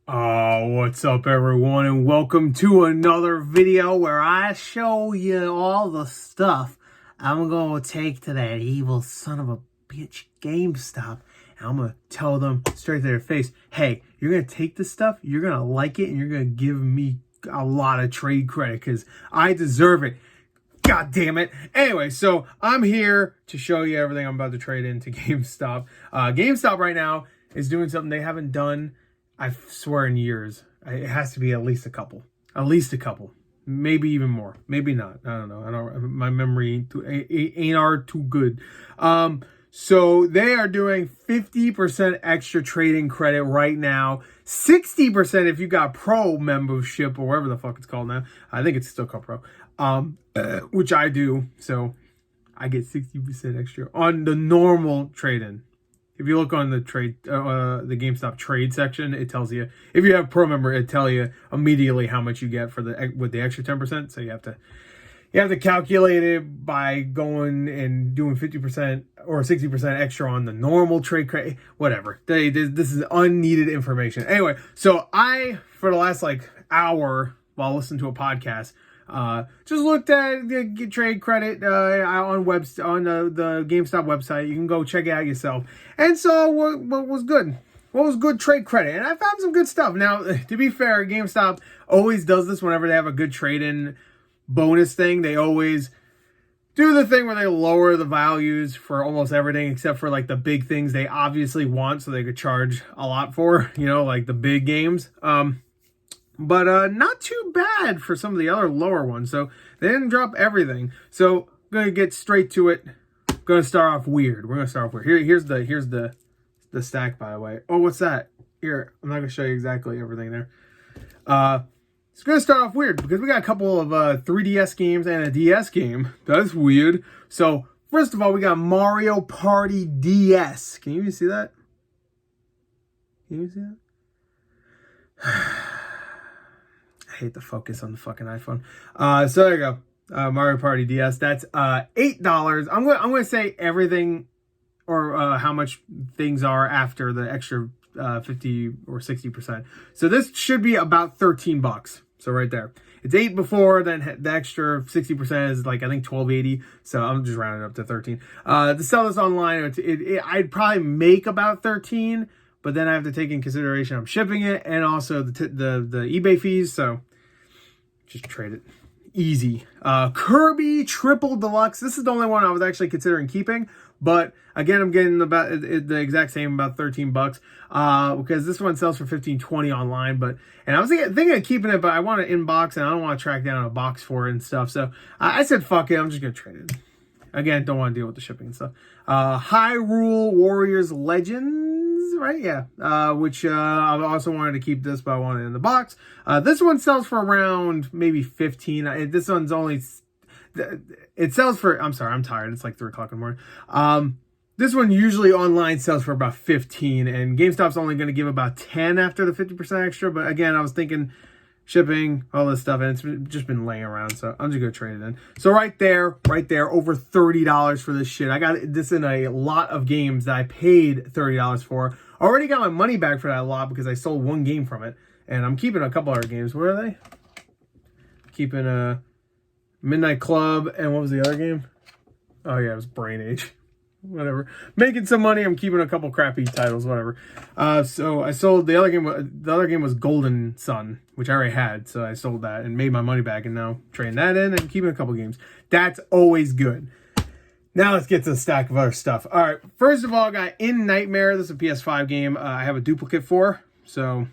What's up everyone, and welcome to another video where I show you all the stuff I'm gonna take to that evil son of a bitch GameStop, and I'm gonna tell them straight to their face, hey, you're gonna take this stuff, you're gonna like it, and you're gonna give me a lot of trade credit because I deserve it. God damn it. Anyway, so I'm here to show you everything I'm about to trade into GameStop. GameStop right now is doing something they haven't done, I swear, in years. It has to be at least a couple. At least a couple. Maybe even more. Maybe not. I don't know. My memory ain't too good. So they are doing 50% extra trading credit right now. 60% if you got Pro membership or whatever the fuck it's called now. I think it's still called Pro. Which I do. So I get 60% extra on the normal trade-in. If you look on the the GameStop trade section, it tells you. If you have Pro member, it tells you immediately how much you get for with the extra 10%. So you have to calculate it by going and doing 50% or 60% extra on the normal trade credit. Whatever. This is unneeded information. Anyway, so for the last hour while listening to a podcast, just looked at the trade credit on the GameStop website. You can go check it out yourself. And so what was good? What was good trade credit? And I found some good stuff. Now, to be fair, GameStop always does this whenever they have a good trade-in bonus thing. They always do the thing where they lower the values for almost everything except for the big things they obviously want, so they could charge a lot for, like the big games. But not too bad for some of the other lower ones. So they didn't drop everything. So I'm gonna get straight to it. Gonna start off weird. We're gonna start off weird. Here's the stack, by the way. Oh, what's that? Here, I'm not gonna show you exactly everything there. It's gonna start off weird because we got a couple of 3DS games and a DS game. That's weird. So first of all, we got Mario Party DS. Can you even see that? Can you see that? I hate the focus on the fucking iPhone. So there you go. Mario Party DS. That's $8. I'm gonna say everything or how much things are after the extra 50 or 60%. So this should be about $13. So right there. It's 8 before, then the extra 60% is I think $12.80. So I'm just rounding up to 13. To sell this online, I'd probably make about 13. But then I have to take in consideration I'm shipping it and also the eBay fees. So just trade it. Easy. Kirby Triple Deluxe. This is the only one I was actually considering keeping. But again, I'm getting about the exact same, about $13. Because this one sells for $15.20 online. And I was thinking of keeping it, but I want to inbox and I don't want to track down a box for it and stuff. So I said, fuck it. I'm just going to trade it. Again, don't want to deal with the shipping and stuff. Hyrule Warriors Legends. Right, yeah. Which I also wanted to keep this, but I wanted it in the box. This one sells for around maybe 15. This one's only, it sells for, I'm sorry, I'm tired. It's 3 o'clock in the morning. This one usually online sells for about 15, and GameStop's only going to give about 10 after the 50% extra. But again, I was thinking shipping, all this stuff, and it's just been laying around, so I'm just gonna trade it in. So right there, over $30 for this shit. I got this in a lot of games that I paid $30 for. Already got my money back for that lot because I sold one game from it, and I'm keeping a couple other games. Where are they? Keeping a Midnight Club, and what was the other game? Oh yeah, it was Brain Age. Whatever, making some money. I'm keeping a couple crappy titles, whatever. So I sold the other game. The other game was Golden Sun, which I already had, so I sold that and made my money back, and now trading that in and keeping a couple games. That's always good. Now let's get to the stack of other stuff. All right, first of all, I got In Nightmare. This is a PS5 game. I have a duplicate for, so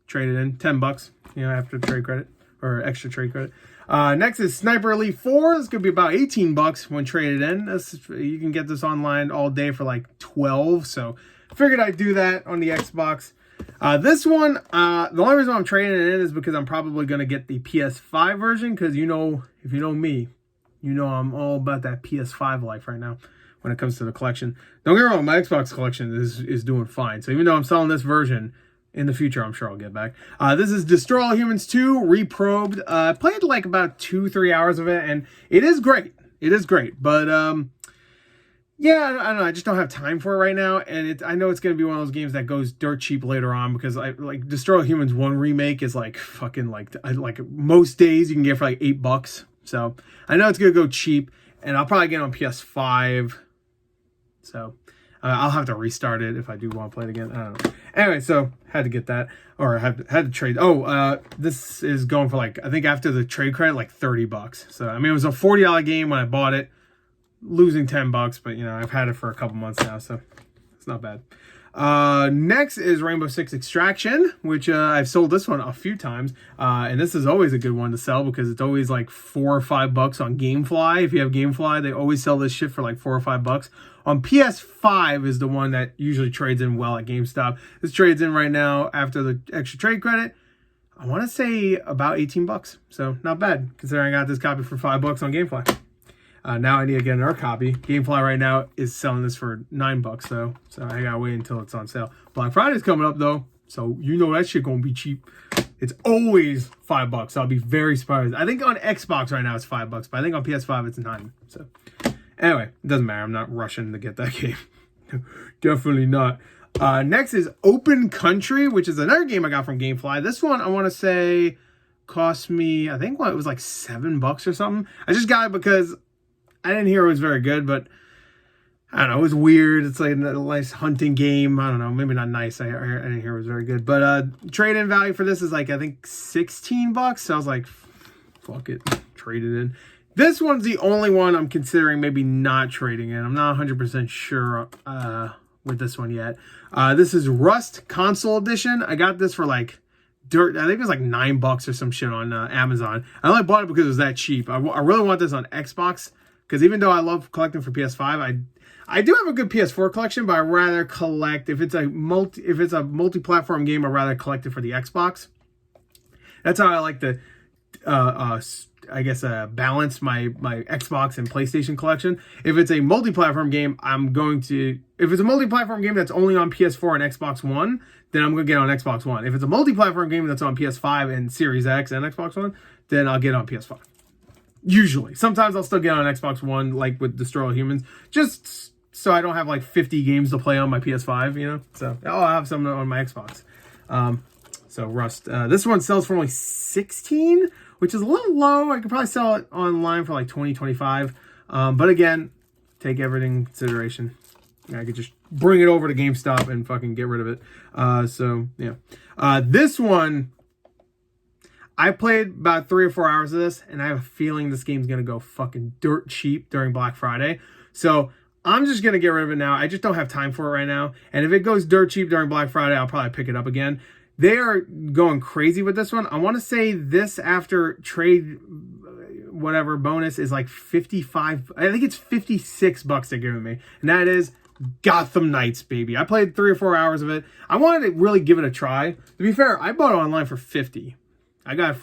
trade it in. $10, after trade credit or extra trade credit. Next is Sniper Elite 4. This could be about $18 when traded in. You can get this online all day for $12. So figured I'd do that on the Xbox. This one, the only reason I'm trading it in is because I'm probably going to get the PS5 version. Because if you know me, I'm all about that PS5 life right now when it comes to the collection. Don't get me wrong, my Xbox collection is doing fine. So even though I'm selling this version, in the future, I'm sure I'll get back. This is Destroy All Humans 2, Reprobed. I played about 2-3 hours of it, and it is great. It is great. But Yeah, I don't know. I just don't have time for it right now, and I know it's gonna be one of those games that goes dirt cheap later on because I like Destroy All Humans 1 remake is like fucking like most days you can get for like $8. So I know it's gonna go cheap, and I'll probably get it on PS5. So I'll have to restart it if I do want to play it again. I don't know. Anyway, so had to get that, or had to trade. Oh, this is going for like I think after the trade credit like $30. So I mean it was a $40 game when I bought it. Losing $10, but you know I've had it for a couple months now, so it's not bad. Next is Rainbow Six Extraction, which I've sold this one a few times, and this is always a good one to sell because it's always like $4 or $5 on GameFly. If you have GameFly, they always sell this shit for like $4 or $5. On PS5 is the one that usually trades in well at GameStop. This trades in right now after the extra trade credit. I want to say about $18, so not bad considering I got this copy for $5 on GameFly. Now I need to get another copy. GameFly right now is selling this for $9 though, so I gotta wait until it's on sale. Black Friday's coming up though, so you know that shit gonna be cheap. It's always $5, so I'll be very surprised. I think on Xbox right now it's $5, but I think on PS5 it's $9. So anyway, it doesn't matter. I'm not rushing to get that game. Definitely not. Next is Open Country, which is another game I got from GameFly. This one I want to say cost me, I think it was like $7 or something. I just got it because I didn't hear it was very good, but I don't know. It was weird. It's like a nice hunting game. I don't know. Maybe not nice. I didn't hear it was very good. But trade-in value for this is like, I think, $16. So I was like, fuck it. Trade it in. This one's the only one I'm considering maybe not trading in. I'm not 100% sure with this one yet. This is Rust Console Edition. I got this for like dirt. I think it was like $9 or some shit on Amazon. I only bought it because it was that cheap. I really want this on Xbox. Because even though I love collecting for PS5, I do have a good PS4 collection, but I rather collect if it's a multi-platform game. I rather collect it for the Xbox. That's how I like to, balance my Xbox and PlayStation collection. If it's a multi-platform game, if it's a multi-platform game that's only on PS4 and Xbox One, then I'm gonna get it on Xbox One. If it's a multi-platform game that's on PS5 and Series X and Xbox One, then I'll get it on PS5. Usually. Sometimes I'll still get on Xbox One, like with Destroy All Humans, just so I don't have like 50 games to play on my PS5, you know? So I'll have some on my Xbox. So Rust. This one sells for only $16, which is a little low. I could probably sell it online for like $20, $25. But again, take everything in consideration. I could just bring it over to GameStop and fucking get rid of it. So, yeah. This one, I played about 3 or 4 hours of this, and I have a feeling this game's going to go fucking dirt cheap during Black Friday. So I'm just going to get rid of it now. I just don't have time for it right now. And if it goes dirt cheap during Black Friday, I'll probably pick it up again. They are going crazy with this one. I want to say this after trade whatever bonus is like 55. I think it's $56 they're giving me. And that is Gotham Knights, baby. I played 3 or 4 hours of it. I wanted to really give it a try. To be fair, I bought it online for $50. I got it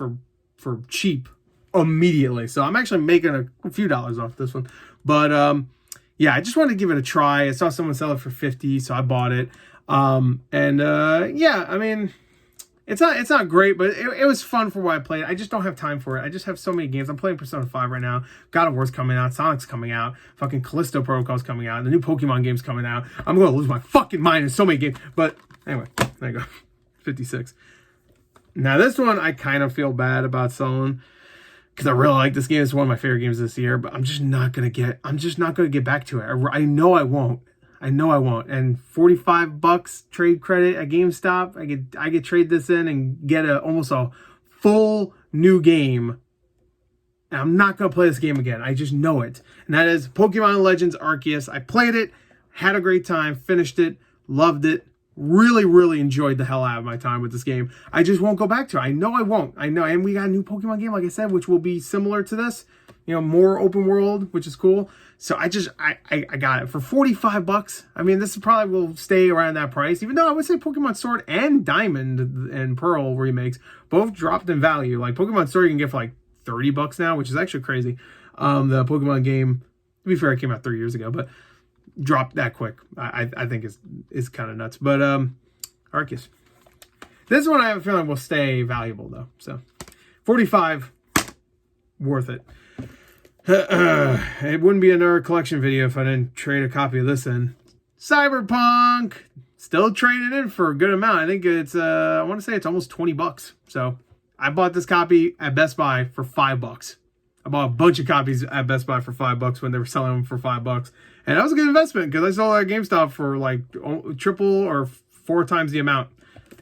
for cheap immediately. So I'm actually making a few dollars off this one. But yeah, I just wanted to give it a try. I saw someone sell it for $50, so I bought it. Yeah, I mean, it's not great, but it was fun for what I played. I just don't have time for it. I just have so many games. I'm playing Persona 5 right now. God of War's coming out. Sonic's coming out. Fucking Callisto Protocol's coming out. The new Pokemon game's coming out. I'm going to lose my fucking mind in so many games. But anyway, there you go. 56. Now this one I kind of feel bad about selling because I really like this game. It's one of my favorite games this year, but I'm just not gonna get back to it. I know I won't. And $45 trade credit at GameStop. I could trade this in and get almost a full new game. And I'm not gonna play this game again. I just know it. And that is Pokemon Legends Arceus. I played it, had a great time, finished it, loved it. Really, really enjoyed the hell out of my time with this game. I just won't go back to it. I know I won't. I know. And we got a new Pokemon game, like I said, which will be similar to this. You know, more open world, which is cool. So I got it for $45. I mean, this probably will stay around that price, even though I would say Pokemon Sword and Diamond and Pearl remakes both dropped in value. Like Pokemon Sword you can get for like $30 now, which is actually crazy. The Pokemon game, to be fair, it came out 3 years ago, but dropped that quick. I think is kind of nuts. But Arceus. This one I have a feeling will stay valuable though. So $45, worth it. It wouldn't be another collection video if I didn't trade a copy of this in. Cyberpunk! Still trading in for a good amount. I think it's, I want to say it's almost 20 bucks. So I bought this copy at Best Buy for $5. I bought a bunch of copies at Best Buy for $5 when they were selling them for $5. And that was a good investment because I sold at GameStop for like triple or 4 times the amount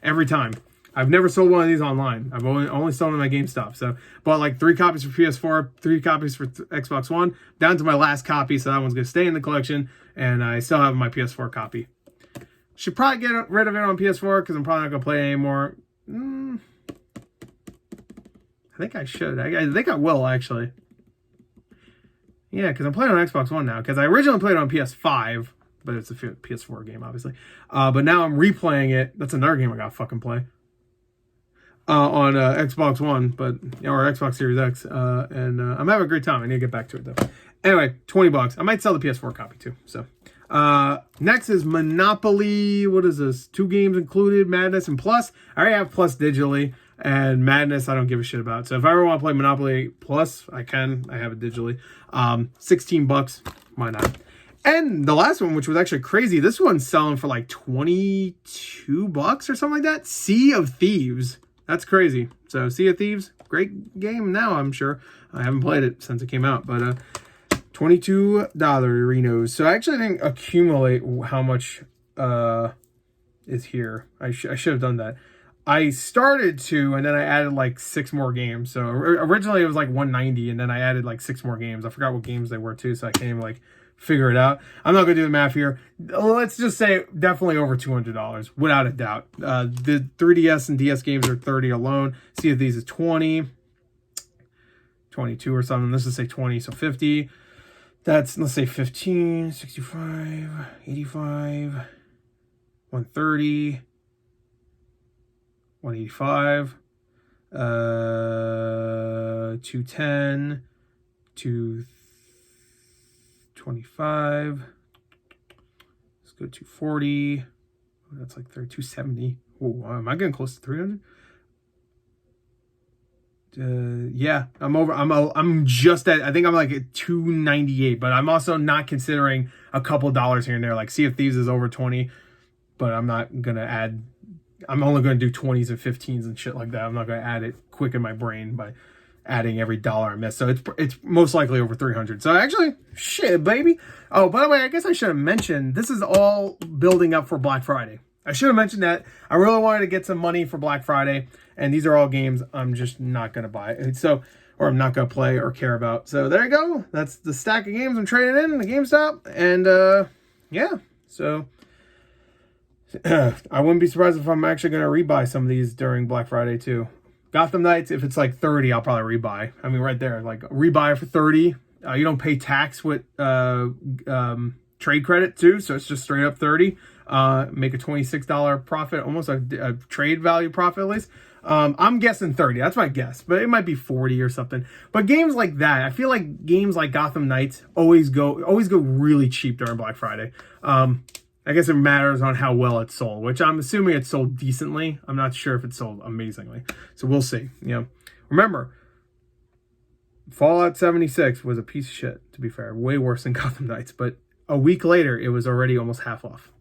every time. I've never sold one of these online. I've only sold them at GameStop. So bought like 3 copies for PS4, 3 copies for Xbox One, down to my last copy. So that one's going to stay in the collection. And I still have my PS4 copy. Should probably get rid of it on PS4 because I'm probably not going to play it anymore. I think I should. I think I will, actually. Yeah, because I'm playing on Xbox One now. Because I originally played it on PS5, but it's a PS4 game, obviously. But now I'm replaying it. That's another game I got to fucking play. On Xbox One, or Xbox Series X. And I'm having a great time. I need to get back to it, though. Anyway, 20 bucks. I might sell the PS4 copy, too. So, next is Monopoly. What is this? 2 games included, Madness and Plus. I already have Plus digitally. And Madness, I don't give a shit about. So if I ever want to play Monopoly Plus, I can. I have it digitally. 16 bucks. Why not? And the last one, which was actually crazy, this one's selling for like 22 bucks or something like that. Sea of Thieves. That's crazy. So Sea of Thieves, great game now, I'm sure. I haven't played it since it came out. But $22 Renos. So I actually didn't accumulate how much is here. I should have done that. I started to, and then I added like 6 more games. So originally it was like 190, and then I added like 6 more games. I forgot what games they were too, so I can't even like figure it out. I'm not gonna do the math here. Let's just say definitely over $200, without a doubt. The 3DS and DS games are 30 alone. See if these is 20, 22 or something. Let's just say 20, so 50. That's, let's say 15, 65, 85, 130. 185, 210, 225. Let's go 240. That's like 270. Oh, am I getting close to 300? Yeah, I'm over. I'm just at. I think I'm like at 298, but I'm also not considering a couple dollars here and there. Like Sea of Thieves is over 20, but I'm not gonna add. I'm only going to do 20s and 15s and shit like that. I'm not going to add it quick in my brain by adding every dollar I miss. So it's most likely over 300. So actually, shit, baby. Oh, by the way, I guess I should have mentioned, this is all building up for Black Friday. I should have mentioned that. I really wanted to get some money for Black Friday. And these are all games I'm just not going to buy. So, or I'm not going to play or care about. So there you go. That's the stack of games I'm trading in the GameStop. And yeah, so... I wouldn't be surprised if I'm actually going to rebuy some of these during Black Friday too. Gotham Knights, if it's like 30, I'll probably rebuy. I mean, right there, like rebuy for 30. You don't pay tax with trade credit too, so it's just straight up 30. Make a $26 profit, almost a trade value profit at least. I'm guessing 30. That's my guess, but it might be 40 or something. But games like that, I feel like games like Gotham Knights always go really cheap during Black Friday. I guess it matters on how well it's sold, which I'm assuming it's sold decently. I'm not sure if it's sold amazingly. So we'll see. You know, remember, Fallout 76 was a piece of shit, to be fair. Way worse than Gotham Knights. But a week later, it was already almost half off.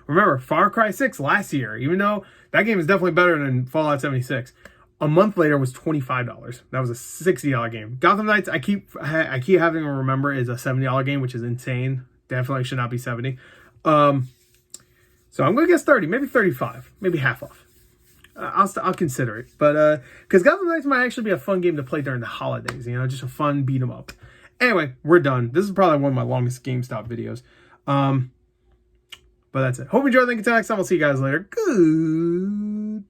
Remember, Far Cry 6 last year, even though that game is definitely better than Fallout 76, a month later was $25. That was a $60 game. Gotham Knights, I keep having to remember, is a $70 game, which is insane. Definitely should not be 70. So I'm going to guess 30, maybe 35, maybe half off. I'll consider it. But, because Gotham Knights might actually be a fun game to play during the holidays, you know, just a fun beat 'em up. Anyway, we're done. This is probably one of my longest GameStop videos. But that's it. Hope you enjoyed. Thank you. Until next time. I'll see you guys later.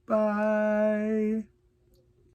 Goodbye.